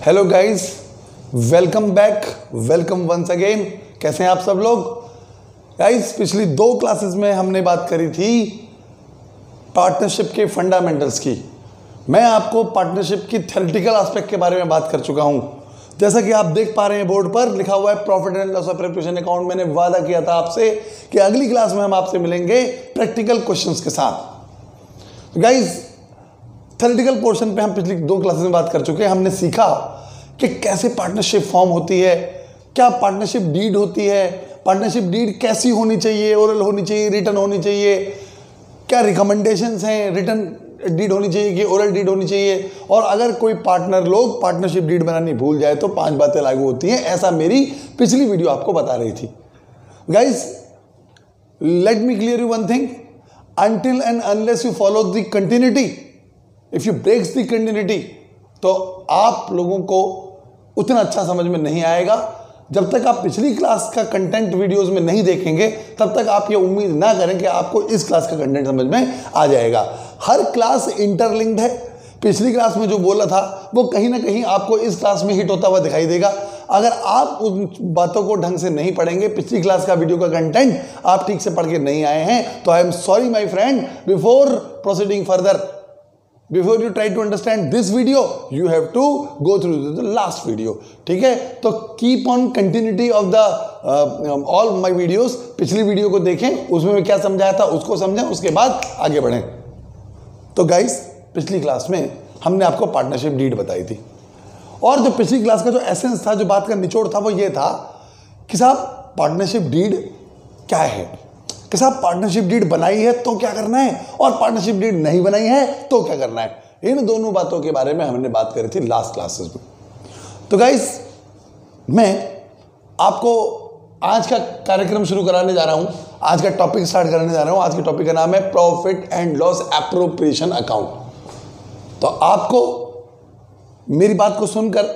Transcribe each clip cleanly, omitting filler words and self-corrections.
Hello guys, welcome back, welcome once again. कैसे हैं आप सब लोग? गाइस, पिछली 2 क्लासेस में हमने बात करी थी पार्टनरशिप के फंडामेंटल्स की। मैं आपको पार्टनरशिप की थ्योरेटिकल एस्पेक्ट के बारे में बात कर चुका हूं। जैसा कि आप देख पा रहे हैं बोर्ड पर लिखा हुआ है profit and loss of preparation account. मैंने वादा किया था आपसे कि अगली क्लास में हम आपसे मिलेंगे प्रैक्टिकल क्वेश्चंस के साथ। गाइस, थ्योरेटिकल पोर्शन पे हम पिछली 2 क्लासेस में बात कर चुके हैं। हमने सीखा कि कैसे पार्टनरशिप फॉर्म होती है, क्या पार्टनरशिप डीड होती है, पार्टनरशिप डीड कैसी होनी चाहिए, ओरल होनी चाहिए, रिटन होनी चाहिए, क्या रिकमेंडेशंस हैं, रिटन डीड होनी चाहिए कि ओरल डीड होनी चाहिए, और अगर कोई पार्टनर लोग पार्टनरशिप डीड बनानी भूल जाए तो 5 बातें लागू होती हैं। ऐसा मेरी पिछली वीडियो आपको बता रही थी। Guys, let me clear you one thing, until and unless you follow the continuity, if you breaks the continuity, तो आप लोगों को उतना अच्छा समझ में नहीं आएगा। जब तक आप पिछली क्लास का कंटेंट वीडियोस में नहीं देखेंगे तब तक आप ये उम्मीद ना करें कि आपको इस क्लास का कंटेंट समझ में आ जाएगा। हर क्लास इंटरलिंक्ड है। पिछली क्लास में जो बोला था वो कहीं ना कहीं आपको इस क्लास में हिट होता हुआ दिखाई देगा। अगर आप उन बातों को ढंग से नहीं पढ़ेंगे, पिछली क्लास का वीडियो का कंटेंट आप ठीक से पढ़ के नहीं आए हैं, तो I am sorry my friend. Before proceeding further, before you try to understand this video, you have to go through the last video। ठीक है, तो keep on continuity of the all my videos। पिछली video को देखें, उसमें मैं क्या समझाया था उसको समझें, उसके बाद आगे बढ़ें। तो गाइस, पिछली क्लास में हमने आपको पार्टनरशिप डीड बताई थी, और जो पिछली क्लास का जो एसेंस था, जो बात का निचोड़ था, वो ये था कि साहब पार्टनरशिप डीड क्या है, कि साहब पार्टनरशिप डीड बनाई है तो क्या करना है, और पार्टनरशिप डीड नहीं बनाई है तो क्या करना है। इन दोनों बातों के बारे में हमने बात करी थी लास्ट क्लासेस में। तो गाइस, मैं आपको आज का कार्यक्रम शुरू कराने जा रहा हूं, आज का टॉपिक स्टार्ट कराने जा रहा हूं। आज के टॉपिक का नाम है profit and loss appropriation account. तो आपको मेरी बात को सुनकर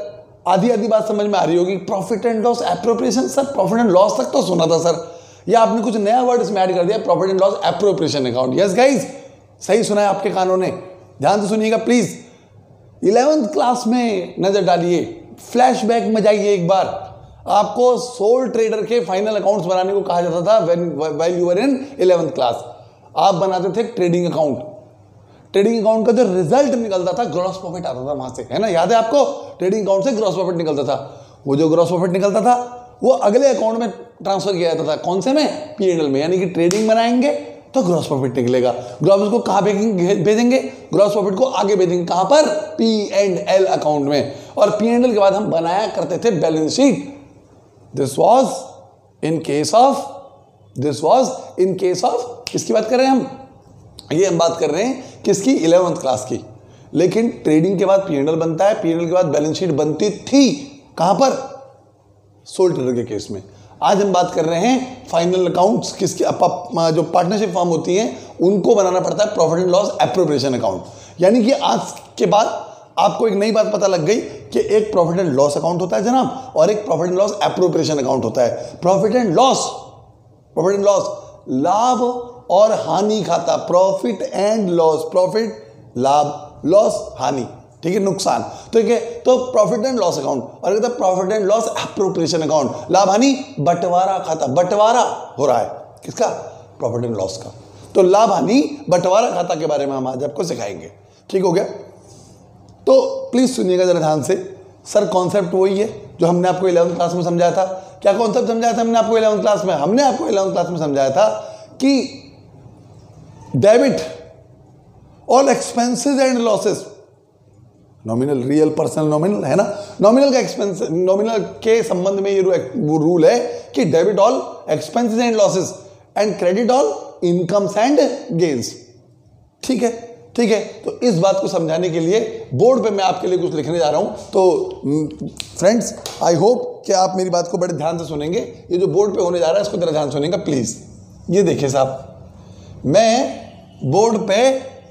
आधी आधी बात समझ में आ रही होगी। Profit and loss appropriation, sir profit and loss तक तो सुना था सर, या आपने कुछ नया वर्ड इसमें ऐड कर दिया, profit and loss appropriation account. Yes guys, सही सुना है आपके कानों ने। ध्यान से सुनिएगा प्लीज। 11th क्लास में नजर डालिए, फ्लैशबैक में जाइए एक बार। आपको सोल ट्रेडर के फाइनल अकाउंट्स बनाने को कहा जाता था while you were in 11th class. आप बनाते थे ट्रेडिंग अकाउंट। ट्रेडिंग अकाउंट का जो रिजल्ट निकलता था, ग्रॉस प्रॉफिट आता था वहां से, है ना, याद है आपको? ट्रेडिंग अकाउंट से ग्रॉस प्रॉफिट निकलता था। वो जो ग्रॉस प्रॉफिट निकलता था वो अगले अकाउंट में ट्रांसफर किया जाता था। कौन से में? P&L में। यानी कि ट्रेडिंग बनाएंगे तो ग्रॉस प्रॉफिट निकलेगा। ग्रॉस प्रॉफिट को कहां भेजेंगे? ग्रॉस प्रॉफिट को आगे भेजेंगे कहां पर? P&L अकाउंट में। और P&L के बाद हम बनाया करते थे balance sheet. This was in case of किसकी बात कर रहे हैं हम? ये हम बात कर रहे हैं किसकी? 11th क्लास की। लेकिन ट्रेडिंग के बाद P&L बनता है, P&L के बाद बैलेंस शीट बनती थी कहां पर? सोल ट्रेडर के केस में। आज हम बात कर रहे हैं फाइनल अकाउंट्स किसकी, जो पार्टनरशिप फॉर्म होती हैं उनको बनाना पड़ता है profit and loss appropriation account. यानी कि आज के बाद आपको एक नई बात पता लग गई कि एक प्रॉफिट एंड लॉस अकाउंट होता है जनाब, और एक profit and loss appropriation account होता है। प्रॉफिट एंड लॉस लाभ और हानि खाता। प्रॉफिट एंड लॉस, प्रॉफिट लाभ, लॉस हानि, ठीक है, नुकसान। ठीक है, तो प्रॉफिट एंड लॉस अकाउंट, और कहता है profit and loss appropriation account, लाभ हानि बंटवारा खाता। बंटवारा हो रहा है किसका? प्रॉफिट एंड लॉस का। तो लाभ हानि बंटवारा खाता के बारे में हम आज आपको सिखाएंगे। ठीक हो गया? तो प्लीज सुनिएगा जरा ध्यान से। सर कॉन्सेप्ट वही है जो हमने आपको 11th क्लास में समझाया था। क्या कॉन्सेप्ट समझाया था हमने आपको 11th क्लास में? हमने आपको 11th क्लास में समझाया था कि debit all expenses and losses, nominal, real, personal, nominal, है ना। नॉमिनल का एक्सपेंस, नॉमिनल के संबंध में ये रूल है कि debit all expenses and losses and credit all incomes and gains. ठीक है, ठीक है। तो इस बात को समझाने के लिए बोर्ड पे मैं आपके लिए कुछ लिखने जा रहा हूं। तो फ्रेंड्स, आई होप कि आप मेरी बात को बड़े ध्यान से सुनेंगे। ये जो बोर्ड पे होने जा रहा है इसको जरा ध्यान सुनेंगे प्लीज। ये देखिए साहब, मैं बोर्ड पे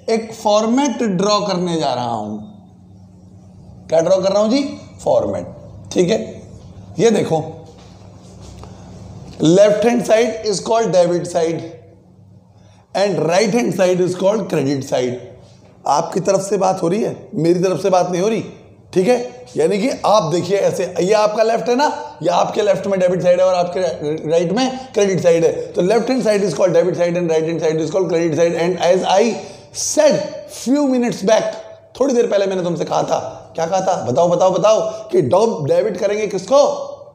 एक फॉर्मेट ड्रॉ करने जा रहा हूं। क्या ड्रॉ कर रहा हूं जी? फॉर्मेट। ठीक है, ये देखो, left hand side is called debit side and right hand side is called credit side. आपकी तरफ से बात हो रही है, मेरी तरफ से बात नहीं हो रही। ठीक है, यानी कि आप देखिए ऐसे, ये आपका लेफ्ट है ना, ये आपके लेफ्ट में डेबिट साइड है और आपके राइट में क्रेडिट साइड है। तो left hand side is called debit side and right hand side is called credit side. And as I said few minutes back, थोड़ी देर पहले मैंने तुमसे कहा था, क्या कहा था, बताओ बताओ बताओ, कि डेबिट करेंगे किसको,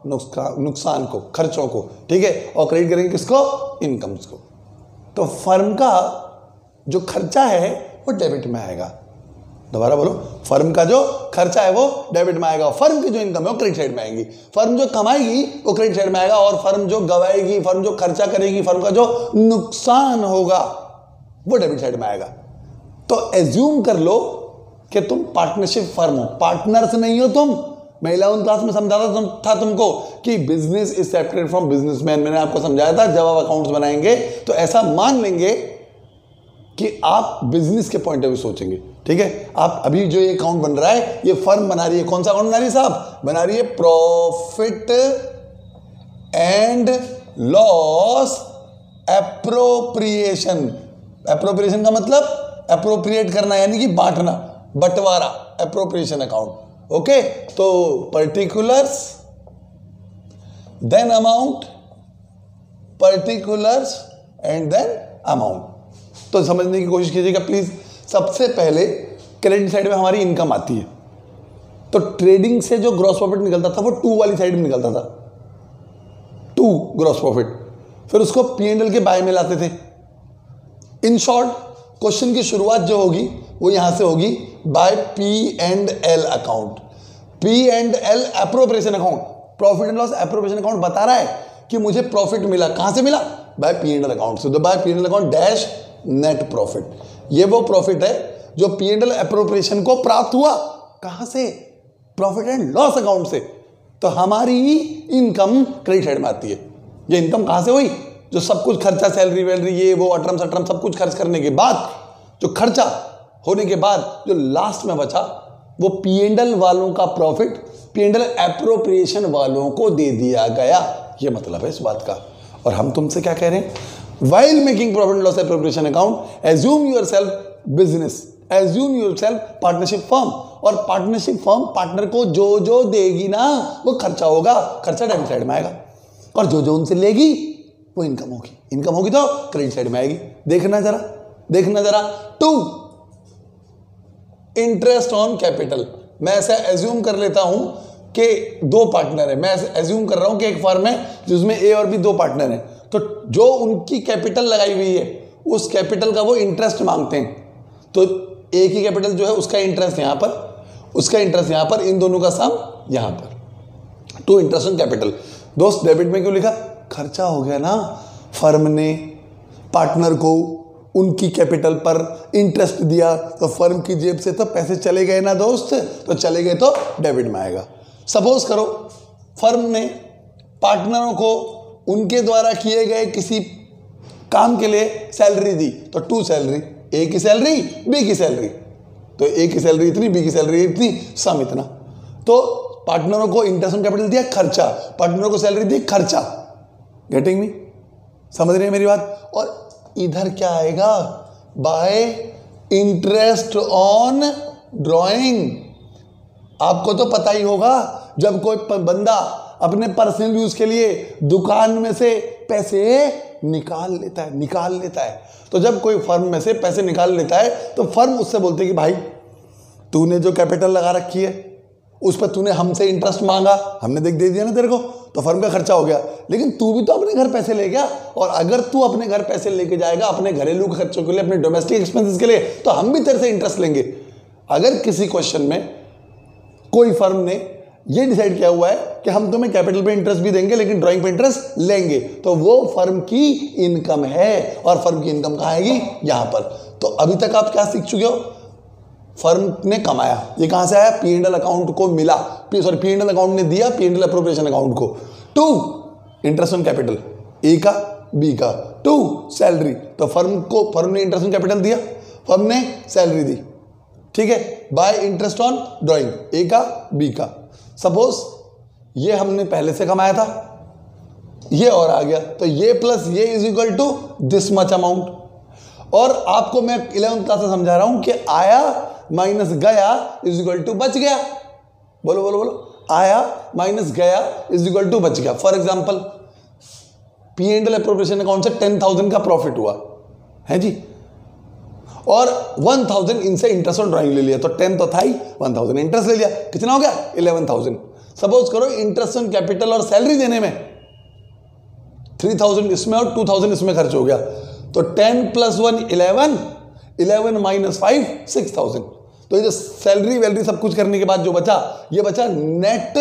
नुकसान को, खर्चों को, ठीक है, और क्रेडिट करेंगे किसको, इनकम्स को। तो फर्म का जो खर्चा है वो डेबिट में आएगा। दोबारा बोलो, फर्म का जो खर्चा है वो डेबिट में आएगा, फर्म की जो इनकम है वो क्रेडिट साइड में आएगी। फर्म जो कमाएगी वो क्रेडिट साइड में आएगा, और फर्म जो गवाएगी, फर्म जो खर्चा करेगी, फर्म का जो नुकसान होगा वो डेबिट साइड में आएगा। तो एज्यूम कर लो कि तुम पार्टनरशिप फर्म हो, पार्टनर्स नहीं हो तुम। मैं 11th क्लास में समझाता था तुमको कि business is separate from businessman. मैंने आपको समझाया था जब आप अकाउंट्स बनाएंगे तो ऐसा मान लेंगे कि आप बिजनेस के पॉइंट ऑफ व्यू सोचेंगे, ठीक है। आप अभी जो ये अकाउंट बन रहा है, ये फर्म बना रही है, कौन सा अकाउंट बना रही है साहब, बना रही है profit and loss appropriation. Appropriation का मतलब एप्रोप्रिएट करना, यानी कि बांटना, बंटवारा, एप्रोप्रिएशन अकाउंट। ओके, तो particulars then amount, particulars and then amount. तो समझने की कोशिश कीजिएगा प्लीज। सबसे पहले क्रेडिट साइड में हमारी इनकम आती है, तो ट्रेडिंग से जो ग्रॉस प्रॉफिट निकलता था वो 2 वाली साइड में निकलता था, 2 ग्रॉस प्रॉफिट। फिर उसको P&L के बाय में लाते थे। इन शॉर्ट, क्वेश्चन की शुरुआत जो होगी वो यहां से होगी, by P&L account, P&L appropriation account. Profit and loss appropriation account बता रहा है कि मुझे प्रॉफिट मिला, कहां से मिला, बाय P&L अकाउंट से। तो by P&L account dash net profit, ये वो प्रॉफिट है जो P&L एप्रोप्रिएशन को प्राप्त हुआ, कहां से, प्रॉफिट एंड लॉस अकाउंट से। तो हमारी इनकम क्रेडिट साइड में आती है। ये इनकम कहां से हुई, जो सब कुछ खर्चा, सैलरी वैलरी, ये वो अटरम सटरम सब कुछ खर्च करने के बाद, जो खर्चा होने के बाद जो लास्ट में बचा वो P&L वालों का प्रॉफिट P&L एप्रोप्रिएशन वालों को दे दिया गया। ये मतलब है इस बात का। और हम तुमसे क्या कह रहे हैं, while making profit and loss appropriation account, assume yourself business, assume yourself partnership firm। और पार्टनरशिप फर्म पार्टनर को जो जो देगी ना वो खर्चा होगा, खर्चा डेबिट साइड में आएगा, और जो जो उनसे लेगी वो इनकम होगी, इनकम होगी तो क्रेडिट साइड में आएगी। देखना जरा, देखना जरा। 2, इंटरेस्ट ऑन कैपिटल। मैं ऐसा एज्यूम कर लेता हूं कि 2 पार्टनर है, मैं एज्यूम कर रहा हूं कि एक फर्म है जिसमें A और B 2 पार्टनर हैं, तो जो उनकी कैपिटल लगाई हुई है उस कैपिटल का वो इंटरेस्ट मांगते हैं। तो एक ही कैपिटल जो है उसका इंटरेस्ट यहां पर, उसका इंटरेस्ट यहां पर, इन दोनों का सम यहां पर। 2 इंटरेस्ट ऑन कैपिटल। दोस्त डेबिट में क्यों लिखा, खर्चा हो गया ना, फर्म ने पार्टनर को उनकी कैपिटल पर इंटरेस्ट दिया, तो फर्म की जेब से तो पैसे चले गए ना दोस्त, तो चले गए तो डेबिट में आएगा। सपोज करो फर्म ने पार्टनरों को उनके द्वारा किए गए किसी काम के लिए सैलरी दी, तो 2 सैलरी, A की सैलरी, B की सैलरी, तो A की सैलरी इतनी, B की सैलरी इतनी, सम इतना। तो पार्टनरों को इंटरेस्ट ऑन कैपिटल दिया, खर्चा, पार्टनरों को सैलरी दी, खर्चा। गेटिंग मी, समझ रहे हैं मेरी बात। और इधर क्या आएगा, बाय इंटरेस्ट ऑन ड्रॉइंग। आपको तो पता ही होगा, जब कोई बंदा अपने पर्सनल यूज के लिए दुकान में से पैसे निकाल लेता है, तो जब कोई फर्म में से पैसे निकाल लेता है तो फर्म उससे बोलती है कि भाई तूने जो कैपिटल लगा रखी है उस पर तूने हमसे इंटरेस्ट मांगा, हमने दे दिया ना तेरे को, तो फर्म का खर्चा हो गया। लेकिन तू भी तो अपने घर पैसे ले गया, और अगर तू अपने घर पैसे लेके जाएगा अपने घरेलू खर्चों के लिए, अपने डोमेस्टिक एक्सपेंसेस के लिए, तो हम भी तेरे से इंटरेस्ट लेंगे। अगर किसी क्वेश्चन में कोई फर्म ने ये डिसाइड किया हुआ है कि हम तुम्हें कैपिटल पे इंटरेस्ट भी देंगे लेकिन ड्राइंग पे इंटरेस्ट लेंगे, तो वो फर्म की इनकम है, और फर्म की इनकम कहाँ आएगी, यहां पर। तो अभी तक आप क्या सीख चुके हो, फर्म ने कमाया, ये कहां से आया, P&L अकाउंट को मिला, P&L अकाउंट ने दिया P&L एप्रोप्रिएशन अकाउंट को। 2 इंटरेस्ट ऑन कैपिटल, A का B का। 2 सैलरी, तो फर्म ने इंटरेस्ट ऑन कैपिटल दिया, फर्म ने सैलरी दी, ठीक है, bye interest on drawing, A का B का। सपोज ये हमने पहले से कमाया था, ये और आ गया, तो ये प्लस ये is equal to this much amount. और आपको मैं 11th क्लास से समझा रहा हूं कि आया माइनस गया इज इक्वल टू बच गया। बोलो बोलो बोलो, आया माइनस गया इज इक्वल टू बच गया। For example P&L appropriation account से 10,000 का प्रॉफिट हुआ है जी, और 1,000 इनसे इंटरेस्ट ऑन ड्राइंग ले लिया, तो 10 तो था ही, 1,000 इंटरेस्ट ले लिया, कितना हो गया 11,000। सपोज करो इंटरेस्ट ऑन कैपिटल और सैलरी देने में 3,000 इसमें और 2,000 इसमें खर्च हो गया, तो 10 + 1 11, 11 - 5 6,000। तो ये जो सैलरी वैलरी सब कुछ करने के बाद जो बचा, ये बचा net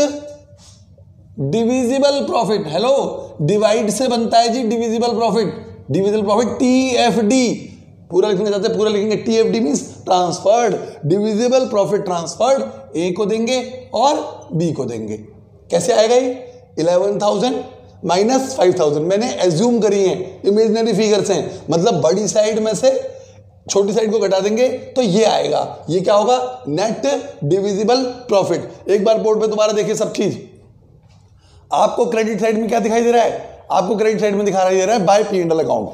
divisible profit. Hello, divide से बनता है जी divisible profit. Divisible profit TFD, पूरा लिखना चाहते हैं पूरा लिखेंगे, TFD means transferred, divisible profit transferred, A को देंगे और B को देंगे। कैसे आएगा ये 11,000 - 5,000, मैंने एज्यूम करी है, इमेजिनरी फिगर्स हैं, मतलब बड़ी साइड में से छोटी साइड को घटा देंगे तो ये आएगा। ये क्या होगा, नेट डिविजिबल प्रॉफिट। एक बार बोर्ड पे दोबारा देखिए सब चीज। आपको क्रेडिट साइड में क्या दिखाई दे रहा है, आपको क्रेडिट साइड में दिखाई दे रहा है बाय P&L अकाउंट,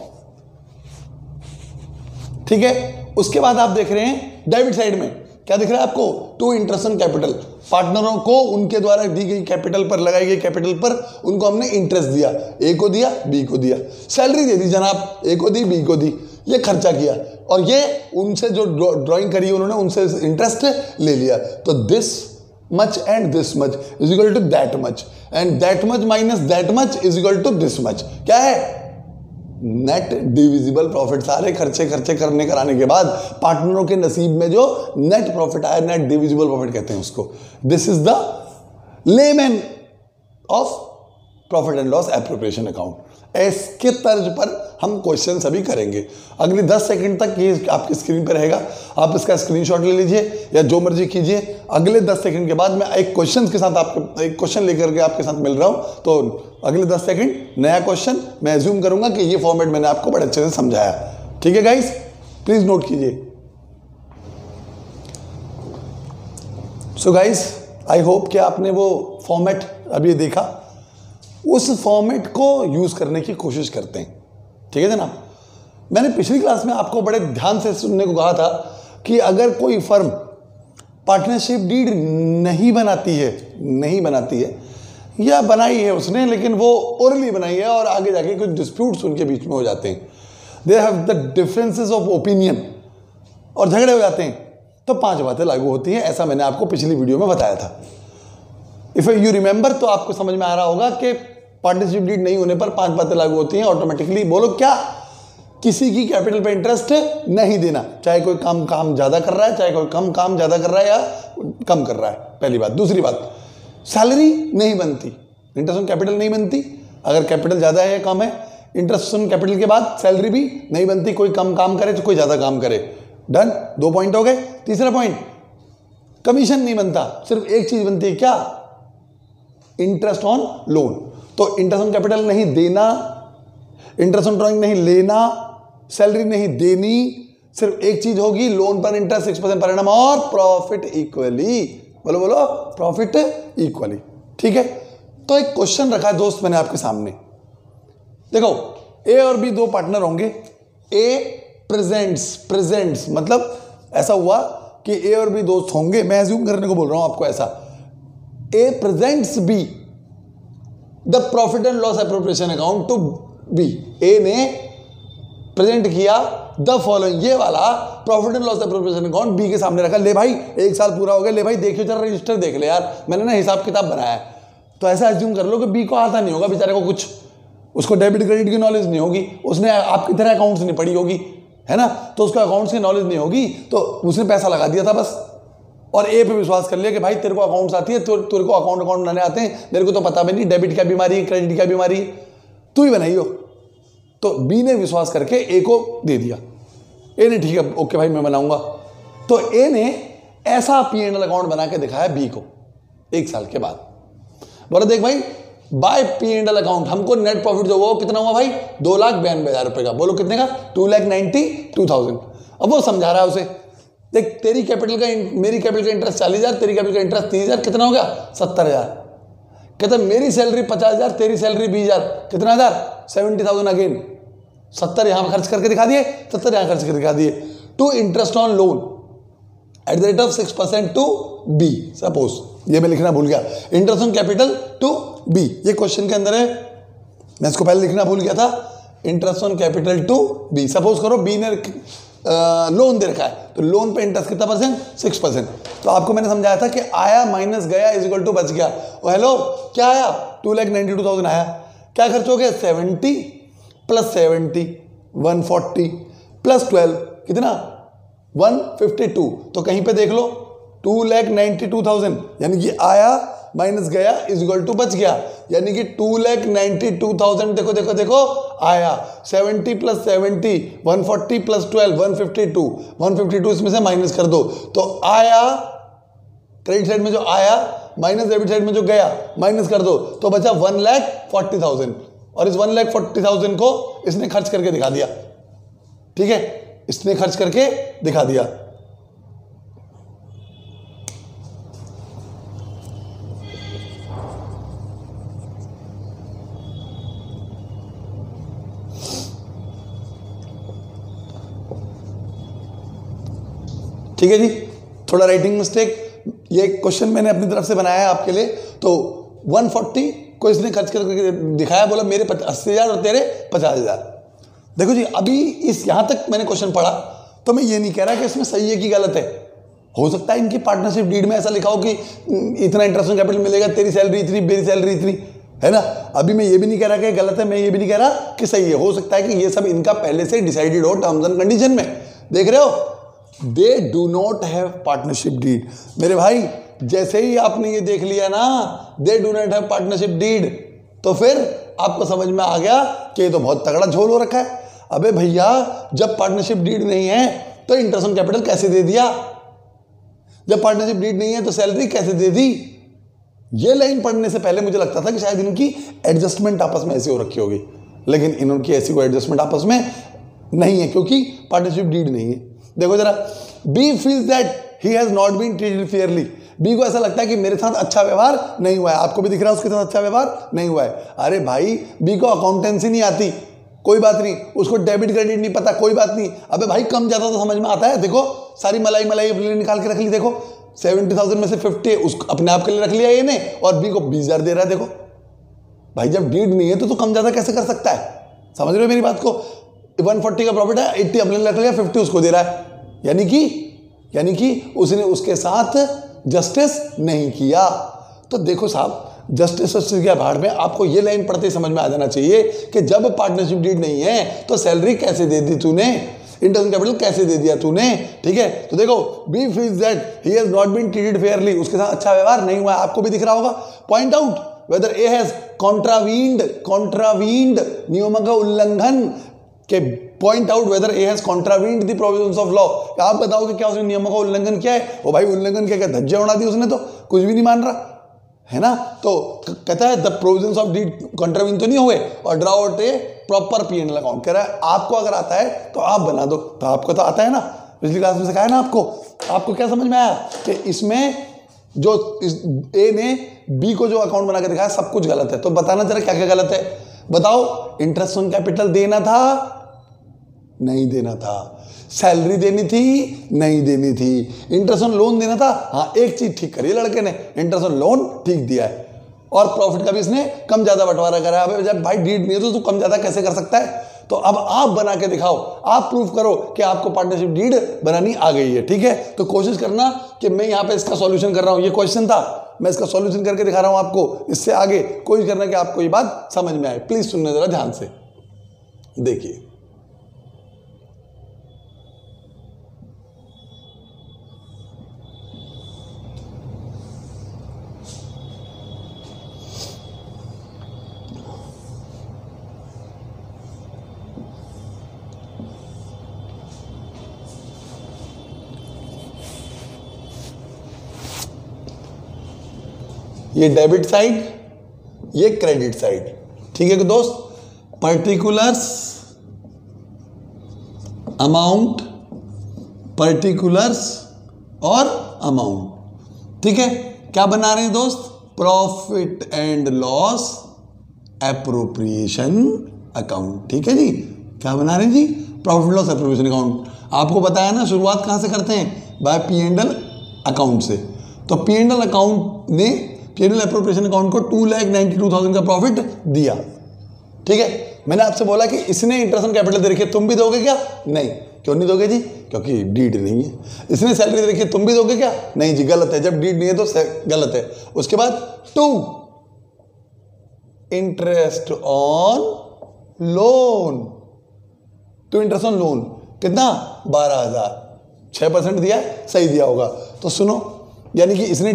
ठीक है। उसके बाद आप देख रहे हैं डेबिट साइड में क्या दिख रहा है आपको, टू इंटरेस्ट ऑन कैपिटल, पार्टनरों को उनके द्वारा दी गई कैपिटल पर, लगाई गई कैपिटल पर उनको हमने इंटरेस्ट दिया, A को दिया B को दिया, सैलरी दे दी जनाब, A को दी B को दी, ये खर्चा किया, और ये उनसे जो ड्राइंग करी उन्होंने उनसे इंटरेस्ट ले लिया। तो this much and this much is equal to that much, and that much minus that much is equal to this much. क्या है, नेट डिविजिबल प्रॉफिट। सारे खर्चे खर्चे करने कराने के बाद पार्टनरों के नसीब में जो नेट प्रॉफिट आया, नेट डिविजिबल प्रॉफिट कहते हैं उसको। This is the layman of profit and loss appropriation account. इसके तर्ज पर हम क्वेश्चन सभी करेंगे। अगले 10 सेकंड तक ये आपकी स्क्रीन पर रहेगा, आप इसका स्क्रीनशॉट ले लीजिए या जो मर्जी कीजिए। अगले 10 सेकंड के बाद मैं एक क्वेश्चन के साथ आपके एक क्वेश्चन लेकर के आपके साथ मिल रहा हूं, तो अगले 10 सेकंड नया क्वेश्चन। मैं एज्यूम करूंगा कि ये फॉर्मेट मैंने आपको बड़े अच्छे से समझाया, ठीक है गाइस, प्लीज नोट कीजिए। सो गाइस, आई होप कि आपने वो फॉर्मेट अभी देखा, उस फॉर्मेट को यूज करने की कोशिश करते हैं, ठीक है जनाब। मैंने पिछली क्लास में आपको बड़े ध्यान से सुनने को कहा था कि अगर कोई फर्म पार्टनरशिप डीड नहीं बनाती है या बनाई है उसने लेकिन वो ओरली बनाई है और आगे जाके कुछ डिस्प्यूट्स उनके बीच में हो जाते हैं, they have the differences of opinion और झगड़े हो जाते हैं, तो 5 बातें लागू होती हैं। ऐसा मैंने आपको पिछली वीडियो में बताया था। इफ यू रिमेंबर, तो आपको समझ में आ रहा होगा कि पार्टनरशिप डीड नहीं होने पर 5 बातें लागू होती हैं ऑटोमेटिकली। बोलो क्या, किसी की कैपिटल पे इंटरेस्ट नहीं देना, चाहे कोई काम ज्यादा कर रहा है, चाहे कोई कम काम ज्यादा कर रहा है या कम कर रहा है, पहली बात। दूसरी बात, सैलरी नहीं बनती, इंटरेस्ट ऑन कैपिटल नहीं बनती, अगर कैपिटल ज्यादा है या कम है, इंटरेस्ट ऑन कैपिटल के बाद सैलरी भी नहीं बनती, कोई कम काम करे तो कोई ज्यादा काम करे। डन, 2 पॉइंट हो गए। तीसरा पॉइंट, कमीशन नहीं बनता, सिर्फ एक चीज बनती है, क्या, इंटरेस्ट ऑन लोन। तो इंटरेस्ट ऑन कैपिटल नहीं देना, इंटरेस्ट ऑन ड्राइंग नहीं लेना, सैलरी नहीं देनी, सिर्फ एक चीज होगी, लोन पर इंटरेस्ट 6% पर एनम और प्रॉफिट इक्वली। बोलो बोलो, प्रॉफिट इक्वली, ठीक है। तो एक क्वेश्चन रखा है दोस्त मैंने आपके सामने, देखो ए और बी 2 पार्टनर होंगे, ए प्रेजेंट्स मतलब ऐसा हुआ कि ए और बी दोस्त होंगे, मैं एज्यूम करने को बोल रहा हूं आपको ऐसा। A presents B the profit and loss appropriation account to B. A ने प्रेजेंट किया द फॉलोइंग, ये वाला profit and loss appropriation account B के सामने रखा। ले भाई 1 साल पूरा हो गया, ले भाई देखियो जरा रजिस्टर देख ले यार, मैंने ना हिसाब किताब बनाया है। तो ऐसा एज्यूम कर लो कि बी को आता नहीं होगा बेचारे को कुछ, उसको डेबिट क्रेडिट की नॉलेज नहीं होगी, उसने आपकी तरह अकाउंट्स नहीं पढ़ी होगी, है ना, तो उसको अकाउंट्स की नॉलेज नहीं होगी, तो उसने पैसा लगा दिया था बस, और ए पे विश्वास कर लिया कि भाई तेरे को अकाउंट्स आती है, तेरे को अकाउंट बनाने आते हैं, मेरे को तो पता भी नहीं डेबिट क्या बीमारी है, क्रेडिट क्या बीमारी है, तू ही बनाई हो। तो बी ने विश्वास करके ए को दे दिया, ए ने ठीक है ओके भाई मैं बनाऊंगा। तो ए ने ऐसा P&L अकाउंट बना के दिखाया बी को 1 साल के बाद, बोला देख भाई बाय P&L अकाउंट हमको नेट प्रॉफिट जो हुआ कितना हुआ भाई, 2,92,000 रुपए का। बोलो कितने का, 2,92,000। अब वो समझा रहा है उसे, देख तेरी कैपिटल का मेरी कैपिटल का इंटरेस्ट 40,000, तेरी कैपिटल का इंटरेस्ट 30,000, कितना हो गया 70,000। कहता मेरी सैलरी 50,000, तेरी सैलरी 20,000, कितना हज़ार 70,000 अगेन। 70 यहां खर्च करके दिखा दिए, 70 यहां खर्च करके दिखा दिए। To interest on loan, at the rate of 6% to be. Suppose ये मैं लिखना भूल गया, interest on capital to be, ये क्वेश्चन के अंदर है, मैं इसको पहले लिखना भूल गया था। Interest on capital to be, suppose करो बी ने लोन दे रखा है, तो लोन पे इंटरेस्ट कितना परसेंट, 6%। तो आपको मैंने समझाया था कि आया माइनस गया इज इक्वल टू बच गया। हेलो क्या आया, 2,92,000 आया, क्या खर्च हो गया, 70 प्लस 70 140 प्लस 12 कितना 152। तो कहीं पे देख लो 2,92,000, यानी कि आया माइनस गया इज इक्वल टू बच गया, यानी कि 2,92,000 देखो देखो देखो आया, 70 प्लस 70 140 प्लस 12 152 इसमें से माइनस कर दो, तो आया क्रेडिट साइड में जो आया माइनस डेबिट साइड में जो गया माइनस कर दो, तो बचा 1,40,000, और इस 1,40,000 को इसने खर्च करके दिखा दिया। ठीक है, इसने खर्च करके दिखा दिया। ठीक है जी, थोड़ा राइटिंग मिस्टेक, ये क्वेश्चन मैंने अपनी तरफ से बनाया है आपके लिए। तो 140 को इसने खर्च करके दिखाया, बोला मेरे 80,000 और तेरे 50,000। देखो जी, अभी इस यहां तक मैंने क्वेश्चन पढ़ा, तो मैं ये नहीं कह रहा कि इसमें सही है कि गलत है। हो सकता है इनकी पार्टनरशिप डीड में ऐसा लिखा हो कि इतना इंटरेस्ट ऑन कैपिटल मिलेगा, तेरी सैलरी इतनी, मेरी सैलरी इतनी, है ना। अभी मैं ये भी नहीं कह रहा कि गलत है, मैं ये भी नहीं कह रहा कि सही है। हो सकता है कि ये सब इनका पहले से डिसाइडेड हो टर्म्स एंड कंडीशन में। देख रहे हो, they do not have partnership deed. मेरे भाई जैसे ही आपने ये देख लिया ना, they do not have partnership deed, तो फिर आपको समझ में आ गया कि ये तो बहुत तगड़ा झोल हो रखा है। अबे भैया, जब पार्टनरशिप डीड नहीं है तो इंटरेस्ट ऑन कैपिटल कैसे दे दिया, जब पार्टनरशिप डीड नहीं है तो सैलरी कैसे दे दी। ये लाइन पढ़ने से पहले मुझे लगता था कि शायद इनकी एडजस्टमेंट आपस में ऐसी हो रखी होगी, लेकिन इनकी ऐसी कोई एडजस्टमेंट आपस में नहीं है, क्योंकि पार्टनरशिप डीड नहीं है। देखो जरा, B feels that he has not been treated fairly. B को ऐसा लगता है कि मेरे साथ अच्छा व्यवहार नहीं हुआ है। आपको भी दिख रहा है उसके साथ अच्छा व्यवहार नहीं हुआ है। अरे भाई, बी को अकाउंटेंसी नहीं आती, कोई बात नहीं, उसको डेबिट क्रेडिट नहीं पता, कोई बात नहीं। अबे भाई, कम ज्यादा तो समझ में आता है। देखो सारी मलाई निकाल के रख ली, देखो 70,000 में से 50 उसको अपने आप के लिए रख लिया ये ने, और बी को 20,000 दे रहा है। देखो भाई, जब डीड नहीं है तो कम ज्यादा कैसे कर सकता है, समझ रहे हो मेरी बात को। 140 का प्रॉफिट है, 80 अपने रख लिया, 50 उसको दे रहा है, यानी कि उसने उसके साथ जस्टिस नहीं किया। तो देखो साहब, जस्टिस के भाड़ में आपको ये लाइन पढ़ते ही समझ में आ जाना चाहिए कि जब पार्टनरशिप डीड नहीं है तो सैलरी कैसे दे दी तूने, इंटरेस्ट ऑन कैपिटल कैसे दे दिया तूने। ठीक है, तो देखो, B feels that he has not been treated fairly, उसके साथ अच्छा व्यवहार नहीं हुआ, आपको भी दिख रहा होगा। Point out whether A has contravened नियमों का उल्लंघन के, point out whether A has contravened the provisions of law. आप बताओ कि क्या उसने नियमों का उल्लंघन किया है। वो भाई उल्लंघन क्या धज्जे उड़ा दी उसने, तो कुछ भी नहीं मान रहा है ना। तो कहता है the provisions of deed contravene तो नहीं हुए, और draw out a proper P&L account. कह रहा है आपको अगर आता है तो आप बना दो, तो आपको तो आता है ना, पिछली क्लास में सिखाया ना आपको क्या समझ में आया कि इसमें जो ए ने बी को जो अकाउंट बना के दिखाया सब कुछ गलत है। तो बताना जरा क्या क्या गलत है, बताओ। इंटरेस्ट ऑन कैपिटल देना था, नहीं देना था। सैलरी देनी थी, नहीं देनी थी। इंटरेस्ट ऑन लोन देना था, हाँ एक चीज ठीक करी लड़के ने, इंटरेस्ट ऑन लोन ठीक दिया है, और प्रॉफिट का भी इसने कम ज्यादा बंटवारा करा है। जब भाई डीड नहीं है तो तू कम ज्यादा कैसे कर सकता है। तो अब आप बना के दिखाओ, आप प्रूव करो कि आपको पार्टनरशिप डीड बनानी आ गई है। ठीक है, तो कोशिश करना कि मैं यहाँ पे इसका सॉल्यूशन कर रहा हूँ, ये क्वेश्चन था, मैं इसका सॉल्यूशन करके दिखा रहा हूँ आपको। इससे आगे कोशिश करना कि आपको ये बात समझ में आए। प्लीज सुनना जरा ध्यान से, देखिए। ये डेबिट साइड, ये क्रेडिट साइड। ठीक है कि दोस्त, पर्टिकुलर्स अमाउंट, पर्टिकुलर्स और अमाउंट। ठीक है, क्या बना रहे हैं दोस्त, profit and loss appropriation account. ठीक है जी, क्या बना रहे हैं जी, प्रॉफिट लॉस एप्रोप्रिएशन अकाउंट। आपको बताया ना शुरुआत कहां से करते हैं, बाय P&L अकाउंट से। तो P&L अकाउंट ने P&L एप्रोप्रिएशन अकाउंट को 2,92,000 का प्रॉफिट दिया। ठीक है, मैंने आपसे बोला कि इसने इंटरेस्ट ऑन कैपिटल दे रखी है, तुम भी दोगे क्या? नहीं। क्यों नहीं दोगे जी? क्योंकि डीड नहीं है। इसने सैलरी दे रखी है, तुम भी दोगे क्या? नहीं जी, गलत है। जब डीड नहीं है तो गलत है। उसके बाद 2 interest on loan, 2 interest on loan कितना? 12,000, 6% दिया है, सही दिया होगा। तो सुनो, यानी कि इसने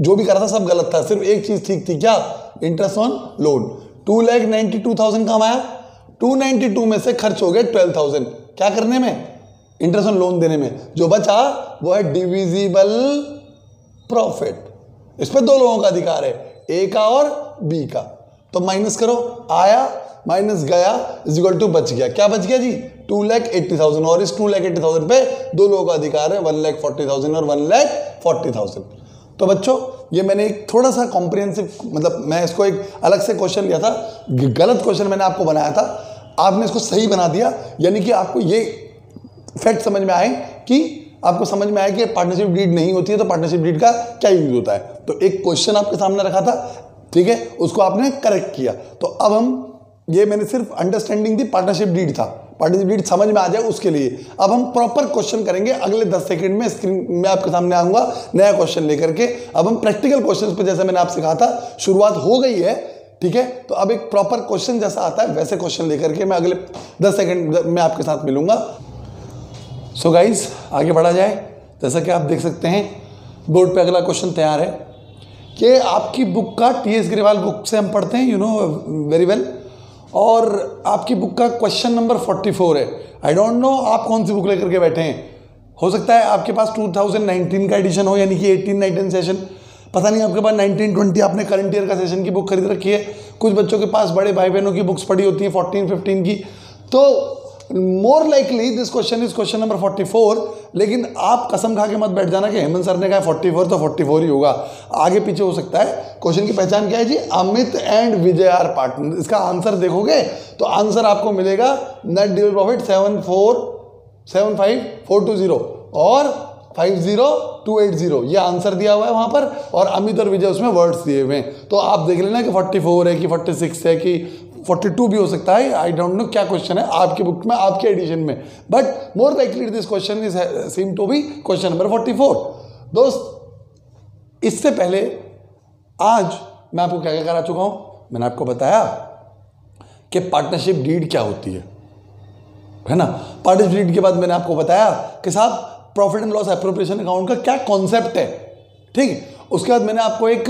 जो भी करा था सब गलत था, सिर्फ एक चीज ठीक थी, क्या? Interest on loan. 2,92,000 कमाया, 292 में से खर्च हो गए 12,000 क्या करने में? इंटरेस्ट ऑन लोन देने में। जो बचा वो है डिविजिबल प्रॉफिट। इस पर 2 लोगों का अधिकार है, ए का और बी का। तो माइनस करो, आया माइनस गया इज इक्वल टू बच गया। क्या बच गया जी? 2,80,000। और इस 2,80,000 पे 2 लोगों का अधिकार है, 1,40,000 और 1,40,000। तो बच्चों, ये मैंने एक थोड़ा सा कॉम्प्रिहेंसिव, मतलब मैं इसको एक अलग से क्वेश्चन लिया था, गलत क्वेश्चन मैंने आपको बनाया था, आपने इसको सही बना दिया। यानी कि आपको ये फैक्ट समझ में आए कि आपको समझ में आया कि पार्टनरशिप डीड नहीं होती है तो पार्टनरशिप डीड का क्या यूज होता है। तो एक क्वेश्चन आपके सामने रखा था, ठीक है, उसको आपने करेक्ट किया। तो अब हम, ये मैंने सिर्फ अंडरस्टैंडिंग दी, पार्टनरशिप डीड था, पार्टनरशिप डीड समझ में आ जाए उसके लिए। अब हम प्रॉपर क्वेश्चन करेंगे, अगले 10 सेकंड में स्क्रीन में आपके सामने आऊंगा नया क्वेश्चन लेकर के। अब हम प्रैक्टिकल क्वेश्चन पे, जैसे मैंने आपसे कहा था, शुरुआत हो गई है, ठीक है। तो अब एक प्रॉपर क्वेश्चन जैसा आता है वैसे क्वेश्चन लेकर के मैं अगले 10 सेकंड में आपके साथ मिलूंगा। सो गाइज, आगे बढ़ा जाए। जैसा कि आप देख सकते हैं बोर्ड पे अगला क्वेश्चन तैयार है कि आपकी बुक का, टी.एस. ग्रेवाल बुक से हम पढ़ते हैं, यू नो वेरी वेल, और आपकी बुक का क्वेश्चन नंबर 44 है। आई डोंट नो आप कौन सी बुक लेकर के बैठे हैं। हो सकता है आपके पास 2019 का एडिशन हो, यानी कि 18-19 सेशन। पता नहीं आपके पास 19-20 आपने करंट ईयर का सेशन की बुक खरीद रखी है। कुछ बच्चों के पास बड़े भाई बहनों की बुक्स पड़ी होती हैं 14-15 की। तो मोर likely this question is question number 44। लेकिन आप कसम खा के मत बैठ जाना कि हेमंत सर ने कहा 44 तो 44 ही होगा, आगे पीछे हो सकता है। क्वेश्चन की पहचान क्या है जी? Amit and Vijay are partner. इसका आंसर देखोगे तो आंसर आपको मिलेगा नेट ड्यूल प्रॉफिट 7575420 और 50280, ये आंसर दिया हुआ है वहां पर, और अमित और विजय उसमें वर्ड्स दिए हुए हैं। तो आप देख लेना कि 44 है कि 46 है कि 42 भी हो सकता है। आई डोंट नो क्या क्वेश्चन है आपकी बुक में, आपके एडिशन में, but more likely this question is seem to be question number 44। दोस्त, इससे पहले आज मैं आपको क्या क्या करा चुका हूं? मैंने आपको बताया कि पार्टनरशिप डीड क्या होती है ना। पार्टनरशिप डीड के बाद मैंने आपको बताया कि साहब profit and loss appropriation account का क्या कॉन्सेप्ट है, ठीक है। उसके बाद मैंने आपको एक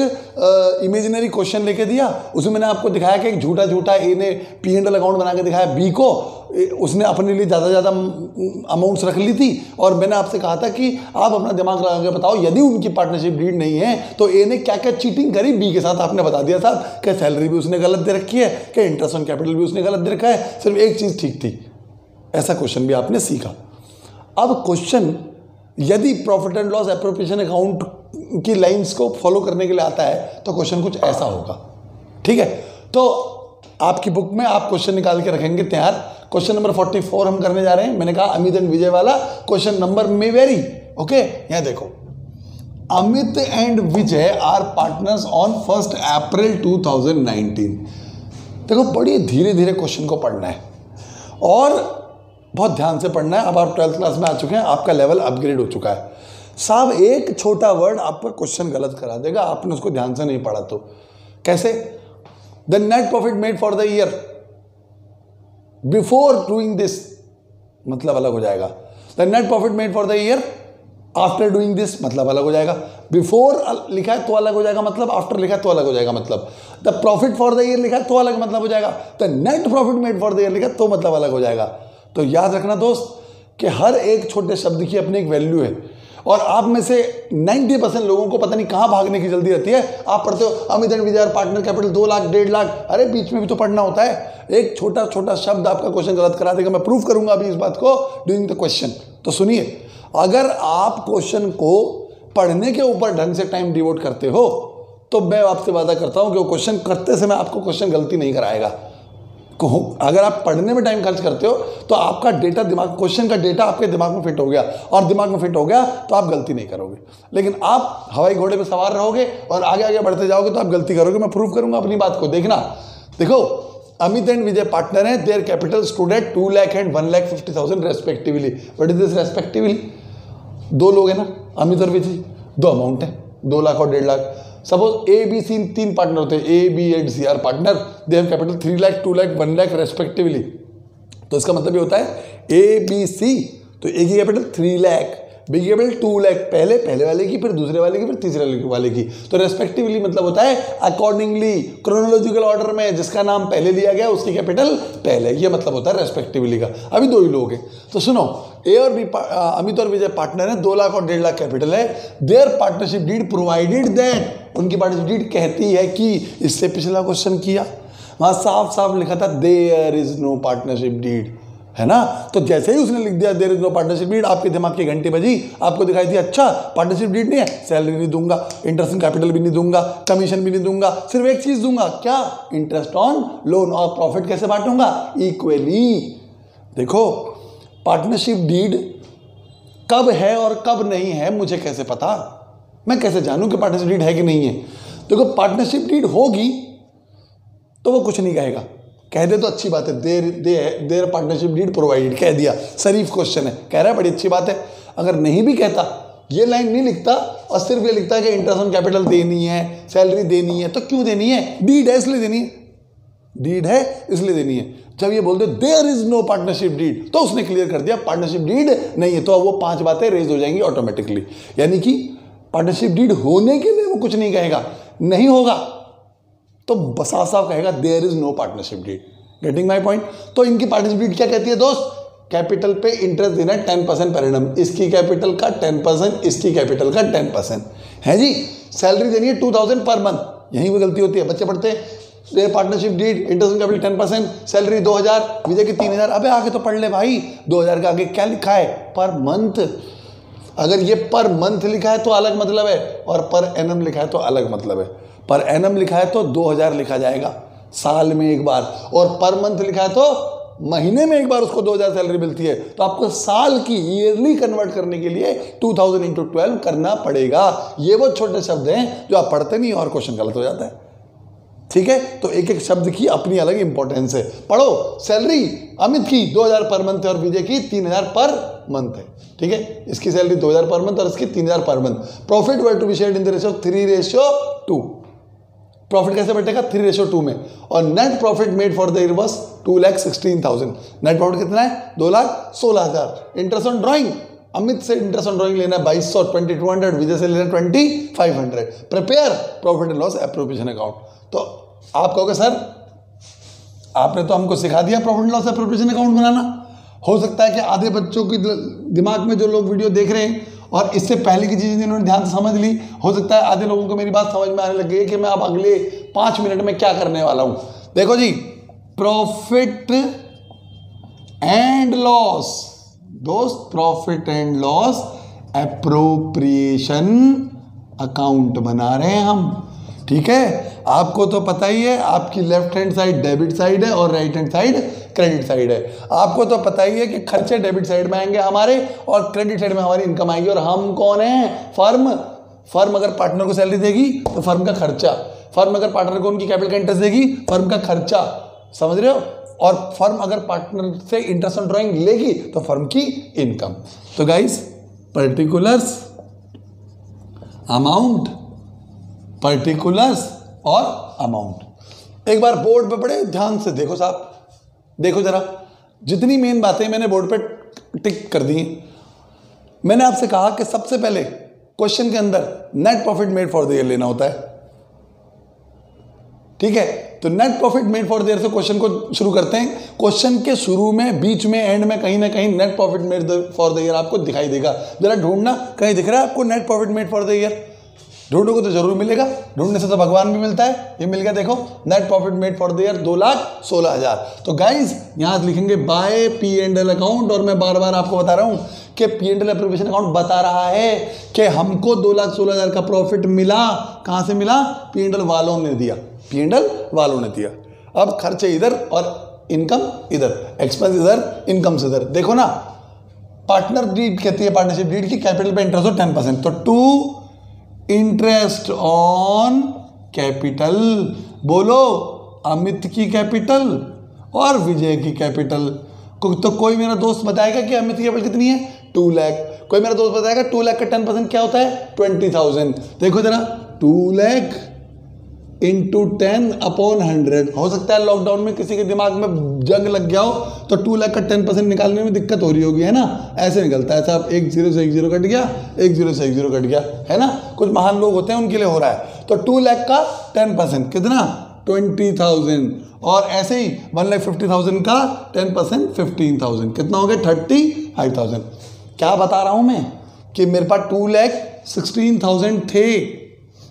इमेजिनरी क्वेश्चन लेके दिया, उसमें मैंने आपको दिखाया कि एक झूठा ए ने P&L अकाउंट बना के दिखाया बी को, उसने अपने लिए ज़्यादा अमाउंट्स रख ली थी, और मैंने आपसे कहा था कि आप अपना दिमाग लगा के बताओ यदि उनकी पार्टनरशिप डीड नहीं है तो ए ने क्या क्या चीटिंग करी बी के साथ। आपने बता दिया साहब कि सैलरी भी उसने गलत दे रखी है, कि इंटरेस्ट ऑन कैपिटल भी उसने गलत दे रखा है, सिर्फ एक चीज़ ठीक थी। ऐसा क्वेश्चन भी आपने सीखा। अब क्वेश्चन यदि profit and loss appropriation account की लाइंस को फॉलो करने के लिए आता है तो क्वेश्चन कुछ ऐसा होगा, ठीक है। तो आपकी बुक में आप क्वेश्चन निकाल के रखेंगे तैयार। क्वेश्चन नंबर 44 हम करने जा रहे हैं। मैंने कहा अमित एंड विजय वाला क्वेश्चन नंबर में वेरी ओके। यहां देखो, Amit and Vijay are partners on 1 April 2019। देखो, बड़ी धीरे धीरे क्वेश्चन को पढ़ना है और बहुत ध्यान से पढ़ना है। अब आप 12th क्लास में आ चुके हैं, आपका लेवल अपग्रेड हो चुका है। साहब एक छोटा वर्ड आप पर क्वेश्चन गलत करा देगा, आपने उसको ध्यान से नहीं पढ़ा तो। कैसे? The net profit made for the year before doing this, मतलब अलग हो जाएगा। The net profit made for the year after doing this, मतलब अलग हो जाएगा। बिफोर लिखा है तो अलग हो जाएगा मतलब, आफ्टर लिखा है तो अलग हो जाएगा मतलब। The profit for the year लिखा है तो अलग मतलब हो जाएगा। The net profit made for the year लिखा है तो मतलब अलग हो जाएगा। तो याद रखना दोस्त कि हर एक छोटे शब्द की अपनी एक वैल्यू है, और आप में से 90% लोगों को पता नहीं कहाँ भागने की जल्दी रहती है। आप पढ़ते हो Amit and Vijay partner capital 2 lakh 1.5 lakh, अरे बीच में भी तो पढ़ना होता है। एक छोटा छोटा शब्द आपका क्वेश्चन गलत करा देगा। मैं प्रूव करूंगा अभी इस बात को ड्यूरिंग द क्वेश्चन। तो सुनिए, अगर आप क्वेश्चन को पढ़ने के ऊपर ढंग से टाइम डिवोट करते हो तो मैं आपसे वादा करता हूं कि वो क्वेश्चन करते समय आपको क्वेश्चन गलती नहीं कराएगा। अगर आप पढ़ने में टाइम खर्च करते हो तो आपका डेटा दिमाग, क्वेश्चन का डेटा आपके दिमाग में फिट हो गया, और दिमाग में फिट हो गया तो आप गलती नहीं करोगे। लेकिन आप हवाई घोड़े पे सवार रहोगे और आगे आगे बढ़ते जाओगे तो आप गलती करोगे। मैं प्रूव करूंगा अपनी बात को, देखना। देखो, अमित एंड विजय पार्टनर है, their capital stood at 2 lakh and 1,50,000 respectively. What is this respectively? दो लोग हैं ना, अमित और विजय, दो अमाउंट है, 2 लाख और 1.5 lakh. Suppose A B C 3 partner होते हैं, A B and C are partner, they have capital 3 lakh 2 lakh 1 lakh respectively. तो इसका मतलब ये होता है ए बी सी, तो ए की कैपिटल 3 लाख, बी की कैपिटल 2 लाख, पहले वाले की, फिर दूसरे वाले की, फिर तीसरे वाले की। तो रेस्पेक्टिवली मतलब होता है अकॉर्डिंगली, क्रोनोलॉजिकल ऑर्डर में जिसका नाम पहले लिया गया उसकी कैपिटल पहले, ये मतलब होता है रेस्पेक्टिवली का। अभी 2 ही लोग हैं, तो सुनो, ए और बी, अमित और विजय पार्टनर है, 2 लाख और 1.5 लाख कैपिटल है। Their partnership deed provided that, उनकी पार्टनरशिप डीड कहती है कि, इससे पिछला क्वेश्चन किया, वहां साफ साफ लिखा था there is no partnership deed, है ना। तो जैसे ही उसने लिख दिया there is no partnership deed, आपके दिमाग की घंटी बजी, आपको दिखाई दी अच्छा पार्टनरशिप डीड नहीं है, सैलरी नहीं दूंगा, इंटरेस्ट ऑन कैपिटल भी नहीं दूंगा, कमीशन भी नहीं दूंगा, सिर्फ एक चीज दूंगा, क्या? Interest on loan. और प्रॉफिट कैसे बांटूंगा? इक्वली। देखो, पार्टनरशिप डीड कब है और कब नहीं है मुझे कैसे पता? मैं कैसे जानूं कि पार्टनरशिप डीड है कि नहीं है? देखो, पार्टनरशिप डीड होगी तो वो कुछ नहीं कहेगा, कह दे तो अच्छी बात है, देयर पार्टनरशिप डीड प्रोवाइडेड, कह दिया, शरीफ क्वेश्चन है, कह रहा है बड़ी अच्छी बात है। अगर नहीं भी कहता, ये लाइन नहीं लिखता और सिर्फ ये लिखता है कि इंटरेस्ट ऑन कैपिटल देनी है, सैलरी देनी है, तो क्यों देनी है? डीड है इसलिए देनी है, डीड है इसलिए देनी है। जब ये बोलते there is no partnership deed, तो उसने क्लियर कर दिया पार्टनरशिप डीड नहीं है, तो अब वो 5 बातें रेज हो जाएंगी ऑटोमेटिकली। यानी कि पार्टनरशिप डीड होने के लिए वो कुछ नहीं कहेगा, नहीं होगा तो साफ साफ कहेगा there is no partnership deed. Getting my point? तो इनकी पार्टनरशिप डीड क्या कहती है दोस्त? कैपिटल पे इंटरेस्ट देना है 10% पर एनम, इसकी कैपिटल का 10%, इसकी कैपिटल का 10% है जी। सैलरी देनी है 2000 पर मंथ, यहीं पर गलती होती है, बच्चे पढ़ते हैं partnership deed interest capital 10%, salary 2000, Vijay की 3000। अबे आगे तो पढ़ ले भाई, 2000 का आगे क्या लिखा है? Per month. अगर ये पर मंथ लिखा है तो अलग मतलब है, और पर एनम लिखा है तो अलग मतलब है। पर एनम लिखा है तो 2000 लिखा जाएगा साल में एक बार, और पर मंथ लिखा है तो महीने में एक बार उसको 2000 सैलरी मिलती है। तो आपको साल की ईयरली कन्वर्ट करने के लिए 2000 × 12 करना पड़ेगा। ये वो छोटे शब्द हैं जो आप पढ़ते नहीं और क्वेश्चन गलत हो जाता है, ठीक है। तो एक एक शब्द की अपनी अलग इंपॉर्टेंस है। पढ़ो, सैलरी अमित की 2000 पर मंथ है और विजय की 3000 पर मंथ है, ठीक है। इसकी सैलरी 2000 पर मंथ और इसकी 3000 per month. Profit were to be shared in the ratio 3:2। Profit कैसे बटेगा? 3:2 में। और net profit made for the year was 2,16,000। Net profit कितना है? 2,16,000। इंटरेस्ट ऑन ड्राइंग, अमित से इंटरेस्ट ऑन ड्राइंग लेना है 2200, 2200, विजय से लेना 2500। Prepare profit and loss appropriation account. तो आप कहोगे सर आपने तो हमको सिखा दिया profit and loss appropriation account बनाना। हो सकता है कि आधे बच्चों के दिमाग में, जो लोग वीडियो देख रहे हैं और इससे पहले की चीज़ें जिन्होंने ध्यान से समझ ली, हो सकता है आधे लोगों को मेरी बात समझ में आने लगी है कि मैं अब अगले 5 मिनट में क्या करने वाला हूं। देखो जी, प्रॉफिट एंड लॉस दोस्त, profit and loss appropriation account बना रहे हैं हम, ठीक है। आपको तो पता ही है, आपकी left hand side debit side है और right hand side credit side है। आपको तो पता ही है कि खर्चे डेबिट साइड में आएंगे हमारे और क्रेडिट साइड में हमारी इनकम आएगी। और हम कौन हैं? फर्म। फर्म अगर पार्टनर को सैलरी देगी तो फर्म का खर्चा, फर्म अगर पार्टनर को उनकी कैपिटल का इंटरेस्ट देगी, फर्म का खर्चा, समझ रहे हो। और फर्म अगर पार्टनर से इंटरेस्ट ऑन ड्राइंग लेगी तो फर्म की इनकम। तो गाइस, पर्टिकुलर्स, अमाउंट, पर्टिकुलर्स और अमाउंट। एक बार बोर्ड पे पढ़े, ध्यान से देखो साहब, देखो जरा, जितनी मेन बातें मैंने बोर्ड पे टिक कर दी। मैंने आपसे कहा कि सबसे पहले क्वेश्चन के अंदर net profit made for the year लेना होता है, ठीक है। तो net profit made for the year से क्वेश्चन को शुरू करते हैं। क्वेश्चन के शुरू में, बीच में, एंड में कहीं ना कहीं net profit made for the year आपको दिखाई देगा। जरा ढूंढना, कहीं दिख रहा है आपको net profit made for the year? ढूंढोगे तो जरूर मिलेगा, ढूंढने से तो भगवान भी मिलता है। ये मिल गया, देखो, net profit made for the year 2,16,000। तो गाइज यहां लिखेंगे बाय P&L अकाउंट। और मैं बार बार आपको बता रहा हूं कि P&L एप्रोप्रिएशन अकाउंट बता रहा है कि हमको 2,16,000 का प्रॉफिट मिला। कहां से मिला? P&L वालों ने दिया, P&L वालों ने दिया। अब खर्चे इधर और इनकम इधर, एक्सपेंस इधर, इनकम इधर। देखो ना, पार्टनर डीड कहती है, पार्टनरशिप डीड की कैपिटल पे इंटरेस्ट हो 10%, तो टू इंटरेस्ट ऑन कैपिटल। बोलो, अमित की कैपिटल और विजय की कैपिटल। तो कोई मेरा दोस्त बताएगा कि अमित की कैपिटल कितनी है? 2 लाख। कोई मेरा दोस्त बताएगा 2 लाख का 10% क्या होता है? 20,000। देखो जरा, 2 लाख इंटू 10/100। हो सकता है लॉकडाउन में किसी के दिमाग में जंग लग गया हो, तो 2 लाख का 10% निकालने में दिक्कत हो रही होगी, है ना? ऐसे निकलता है साहब, 1 0 से 1 0 कट गया, 1 0 से 1 0 कट गया, है ना? कुछ महान लोग होते हैं, उनके लिए हो रहा है। तो 2 लाख का 10% कितना? 20,000। और ऐसे ही 1,50,000 का 10% 15,000, कितना हो गया? 35,000। क्या बता रहा हूं मैं कि मेरे पास 2,16,000 थे,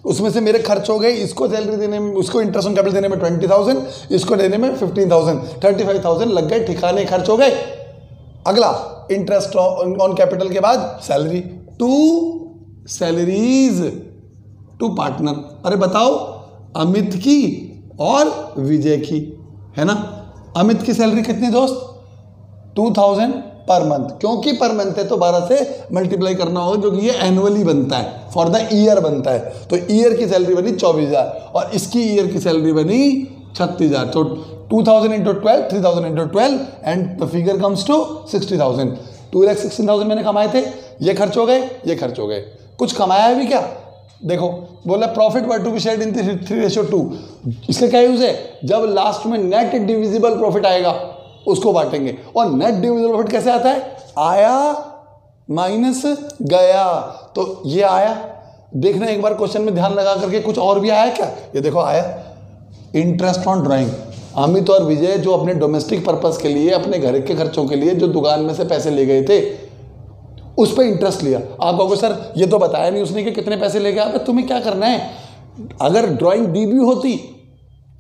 उसमें से मेरे खर्च हो गए, इसको सैलरी देने में, उसको इंटरेस्ट ऑन कैपिटल देने में 20,000, इसको देने में 15,000, 35,000 लग गए, ठिकाने खर्च हो गए। अगला इंटरेस्ट ऑन कैपिटल के बाद सैलरी, 2 सैलरीज टू पार्टनर। अरे बताओ, अमित की और विजय की, है ना? अमित की सैलरी कितनी दोस्त? 2,000 पर मंथ, क्योंकि पर मंथ है तो 12 से मल्टीप्लाई करना होगा, क्योंकि ये एनुअली बनता है, फॉर द ईयर बनता है। तो ईयर की सैलरी बनी 24,000 और इसकी ईयर की सैलरी बनी 36,000। तो 2,000 into 12, 3,000 into 12 and the figure comes to 60,000। 2,16,000 मैंने कमाए थे, ये खर्च हो गए, ये खर्च हो गए। कुछ कमाया है भी क्या? देखो, बोला profit were to be shared in 3:2। इसका क्या यूज है? जब लास्ट में नेट डिविजिबल प्रॉफिट आएगा उसको बांटेंगे। और नेट डिविजिबल प्रॉफिट कैसे आता है? आया माइनस गया। तो ये आया, देखना एक बार क्वेश्चन में ध्यान लगा करके, कुछ और भी आया क्या? ये देखो आया, इंटरेस्ट ऑन ड्राइंग। अमित और विजय जो अपने डोमेस्टिक पर्पस के लिए, अपने घर के खर्चों के लिए जो दुकान में से पैसे ले गए थे, उस पर इंटरेस्ट लिया। आप कहोगे सर ये तो बताया नहीं उसने कि कितने पैसे ले गया। तुम्हें क्या करना है, अगर ड्राइंग दी भी होती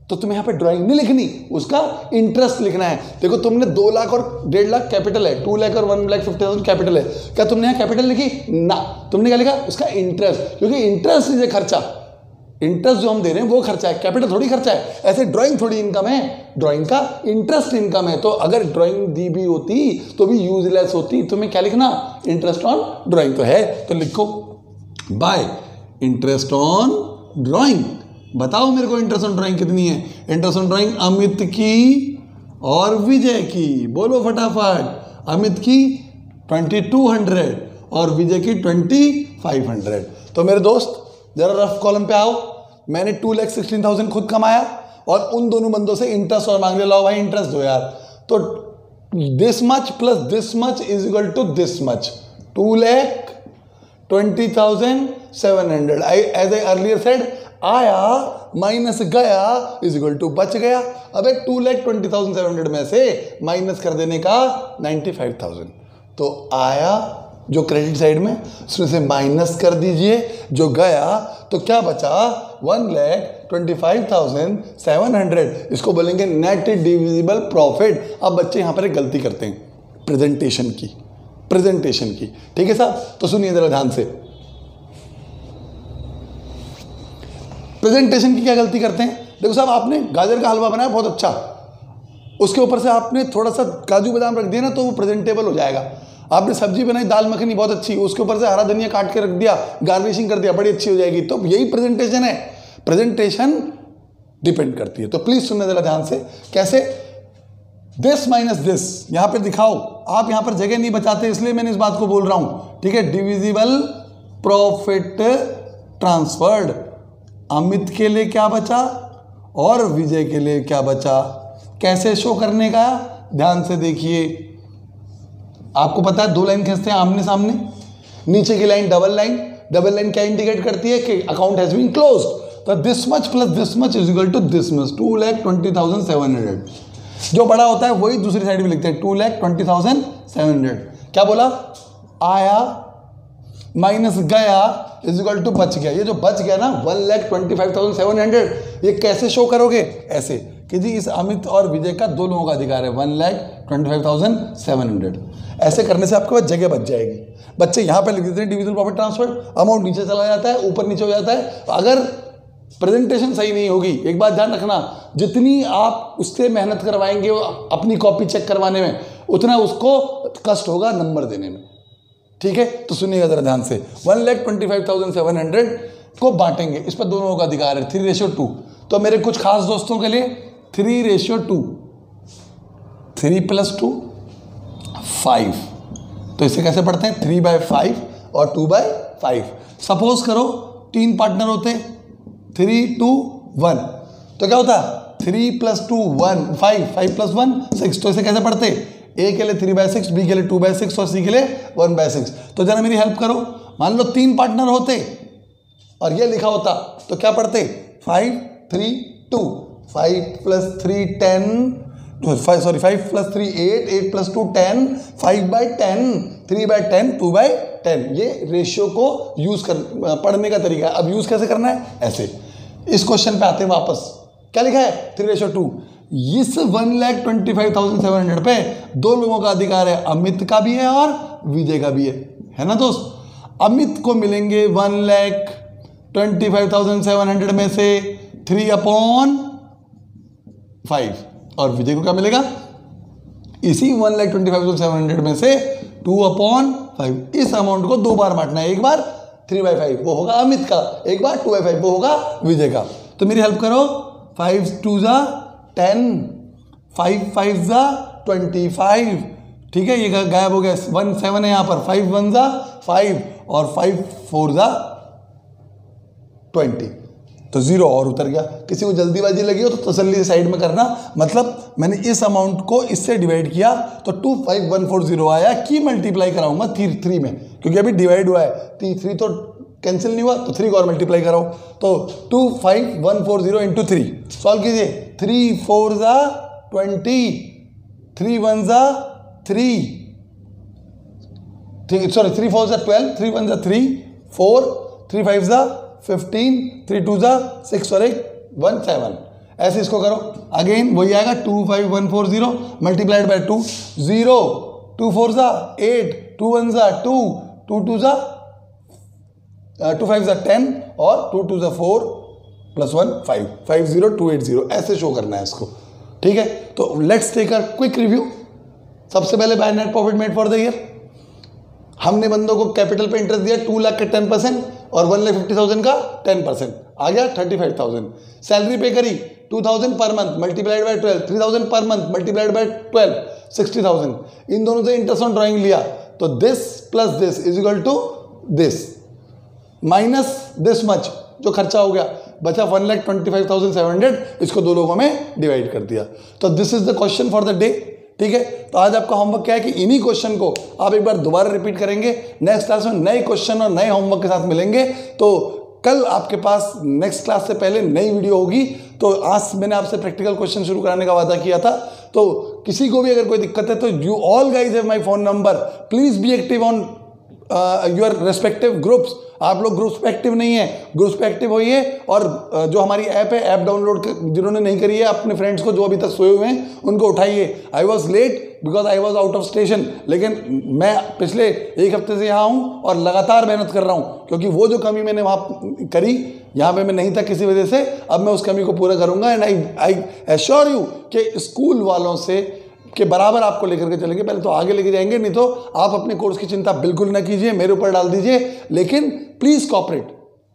तो तुम्हें यहाँ पे ड्राइंग नहीं लिखनी, उसका इंटरेस्ट लिखना है। देखो, तुमने 2 लाख और 1.5 लाख कैपिटल है, 2 लाख और 1,50,000 कैपिटल है। क्या तुमने यहाँ कैपिटल लिखी? ना, तुमने क्या लिखा? उसका इंटरेस्ट, क्योंकि इंटरेस्ट इज ए खर्चा। इंटरेस्ट जो हम दे रहे हैं वो खर्चा है, कैपिटल थोड़ी खर्चा है। ऐसे ड्राइंग थोड़ी इनकम है, ड्राइंग का इंटरेस्ट इनकम है। तो अगर ड्राइंग दी भी होती तो भी यूजलेस होती। तुम्हें क्या लिखना? Interest on drawing. तो है तो लिखो बाय इंटरेस्ट ऑन ड्राइंग। बताओ मेरे को इंटरेस्ट ऑन ड्राइंग कितनी है? इंटरेस्ट ऑन ड्राइंग अमित की और विजय की, बोलो फटाफट। अमित की 2,200 और विजय की 2,500। तो मेरे दोस्त जरा रफ कॉलम पे आओ। मैंने 2,16,000 खुद कमाया और उन दोनों बंदों से इंटरेस्ट और मांग लिया। लाओ भाई इंटरेस्ट दो यार। तो this much plus this much is equal to this much, 2,20,700। As I earlier said, आया माइनस गया इज इक्वल टू बच गया। अबे 2,20,700 में से माइनस कर देने का 95,000। तो आया जो क्रेडिट साइड में, उसमें से माइनस कर दीजिए जो गया, तो क्या बचा? 1,25,700। इसको बोलेंगे नेट डिविजिबल प्रॉफिट। अब बच्चे यहां पर एक गलती करते हैं, प्रेजेंटेशन की। ठीक है साहब, तो सुनिए जरा ध्यान से। प्रेजेंटेशन की क्या गलती करते हैं? देखो साहब, आपने गाजर का हलवा बनाया बहुत अच्छा, उसके ऊपर से आपने थोड़ा सा काजू बादाम रख दिया ना, तो वो प्रेजेंटेबल हो जाएगा। आपने सब्जी बनाई दाल मखनी बहुत अच्छी, उसके ऊपर से हरा धनिया काट के रख दिया, गार्निशिंग कर दिया, बड़ी अच्छी हो जाएगी। तो यही प्रेजेंटेशन है। प्रेजेंटेशन डिपेंड करती है। तो प्लीज सुनने जरा ध्यान से। कैसे? दिस माइनस दिस, यहां पे दिखाओ। आप यहां पर जगह नहीं बचाते, इसलिए मैंने इस बात को बोल रहा हूं। ठीक है, डिविजिबल प्रॉफिट ट्रांसफर्ड। अमित के लिए क्या बचा और विजय के लिए क्या बचा, कैसे शो करने का? ध्यान से देखिए। आपको पता है 2 लाइन खींचते हैं आमने सामने, नीचे की line double line. Double line क्या इंडिकेट करती है? कि अकाउंट हैज बीन क्लोज्ड। तो this much plus this much is equal to this much, 2,20,700। जो बड़ा होता है वही दूसरी साइड में लिखते हैं, 2,20,700। क्या बोला? आया माइनस गया इज इक्वल टू बच गया। ये जो बच गया ना 1,25,700, ये कैसे शो करोगे? ऐसे कि जी इस अमित और विजय का 2 लोगों का अधिकार है, 1,25,700। ऐसे करने से आपके पास जगह बच जाएगी। बच्चे यहाँ पे लिख देते हैं डिविजिबल प्रॉफिट ट्रांसफर, अमाउंट नीचे चला जाता है, ऊपर नीचे हो जाता है। अगर प्रेजेंटेशन सही नहीं होगी। एक बात ध्यान रखना, जितनी आप उससे मेहनत करवाएंगे अपनी कॉपी चेक करवाने में, उतना उसको कष्ट होगा नंबर देने में। ठीक है, तो सुनिएगा जरा ध्यान से। 1,25,700 को बांटेंगे, इस पर दोनों का अधिकार है, 3:2। तो मेरे कुछ खास दोस्तों के लिए 3:2, 3 + 2 5। तो इसे कैसे पढ़ते हैं, 3/5 और 2/5। सपोज करो 3 पार्टनर होते, 3, 2, 1, तो क्या होता, 3 + 2 1 5, 5 + 1 6। तो इसे कैसे पढ़ते, ए के लिए 3/6, बी के लिए 2/6 और सी के लिए 1/6। तो जरा मेरी हेल्प करो, मान लो 3 पार्टनर होते और ये लिखा होता, तो क्या पढ़ते, 5, 3, 2, 5 + 3 10, 5 + 3 8, 8 + 2 10, 5/10, 3/10, 2/10। ये रेशियो को यूज कर पढ़ने का तरीका है। अब यूज कैसे करना है, ऐसे। इस क्वेश्चन पे आते हैं वापस, क्या लिखा है, 3:2। इस 1,25,700 पे 2 लोगों का अधिकार है, अमित का भी है और विजय का भी है ना दोस्त। अमित को मिलेंगे 1,25,700 में से 3/5 और विजय को क्या मिलेगा, इसी 1,25,700 में से 2/5। इस अमाउंट को 2 बार बांटना है, एक बार 3/5 वो होगा अमित का, एक बार 2/5 वो होगा विजय का। तो मेरी हेल्प करो, 5 2 10, 5 5 25। ठीक है, ये गायब हो गया, 1 7 है यहाँ पर, 5 1 5 और 5 4 20। तो 0 और उतर गया। किसी को जल्दीबाजी लगी हो तो तसल्ली से साइड में करना, मतलब मैंने इस अमाउंट को इससे डिवाइड किया तो 25140 आया, की मल्टीप्लाई कराऊंगा 3 में, क्योंकि अभी डिवाइड हुआ है, 3 तो कैंसिल नहीं हुआ, तो 3 को और मल्टीप्लाई कराओ। तो 25140 इंटू 3 सॉल्व कीजिए, 3 4 20, 3 1 3, सॉरी 3 4 12, 3 1 3 4, 3 5 15, 3 2 6 और 1 7। ऐसे इसको करो, अगेन वही आएगा, 25140 मल्टीप्लाइड बाय 2, 0, 2 4 8, 2 1 2, 2 2 2 5 10 और 2 2 4 + 1 5, 50280 ऐसे शो करना है इसको। ठीक है, तो let's take a quick review. सबसे पहले by net profit made for the year, हमने बंदों को कैपिटल पे इंटरेस्ट दिया 2 लाख का 10% और 1,50,000 का 10%, आ गया 35,000। सैलरी पे करी 2,000 per month multiplied by 12, 3,000 per month multiplied by 12, 60,000। इन दोनों से इंटरेस्ट ऑन ड्राइंग लिया, तो this plus this is equal to this minus this much, जो खर्चा हो गया बचा 1,25,700, इसको 2 लोगों में डिवाइड कर दिया। तो this is the question for the day. ठीक है, तो आज आपका होमवर्क क्या है कि इन्हीं क्वेश्चन को आप एक बार दोबारा रिपीट करेंगे। नेक्स्ट क्लास में नए क्वेश्चन और नए होमवर्क के साथ मिलेंगे। तो कल आपके पास नेक्स्ट क्लास से पहले नई वीडियो होगी। तो आज मैंने आपसे प्रैक्टिकल क्वेश्चन शुरू कराने का वादा किया था। तो किसी को भी अगर कोई दिक्कत है तो you all guys have my phone number, please be active on your respective groups. आप लोग ग्रुप्स पे एक्टिव नहीं है, ग्रुप्स पे एक्टिव होइए। और जो हमारी ऐप है, ऐप डाउनलोड जिन्होंने नहीं करी है, अपने फ्रेंड्स को जो अभी तक सोए हुए हैं उनको उठाइए। I was late because I was out of station, लेकिन मैं पिछले 1 हफ्ते से यहाँ हूँ और लगातार मेहनत कर रहा हूँ, क्योंकि वो जो कमी मैंने वहाँ करी यहाँ पे मैं नहीं था किसी वजह से, अब मैं उस कमी को पूरा करूँगा। एंड आई एश्योर यू कि स्कूल वालों से के बराबर आपको लेकर के चलेंगे। पहले तो आगे लेके जाएंगे, नहीं तो आप अपने कोर्स की चिंता बिल्कुल ना कीजिए, मेरे ऊपर डाल दीजिए, लेकिन प्लीज कॉपरेट।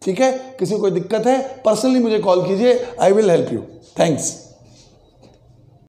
ठीक है, किसी को कोई दिक्कत है पर्सनली मुझे कॉल कीजिए, I will help you. Thanks.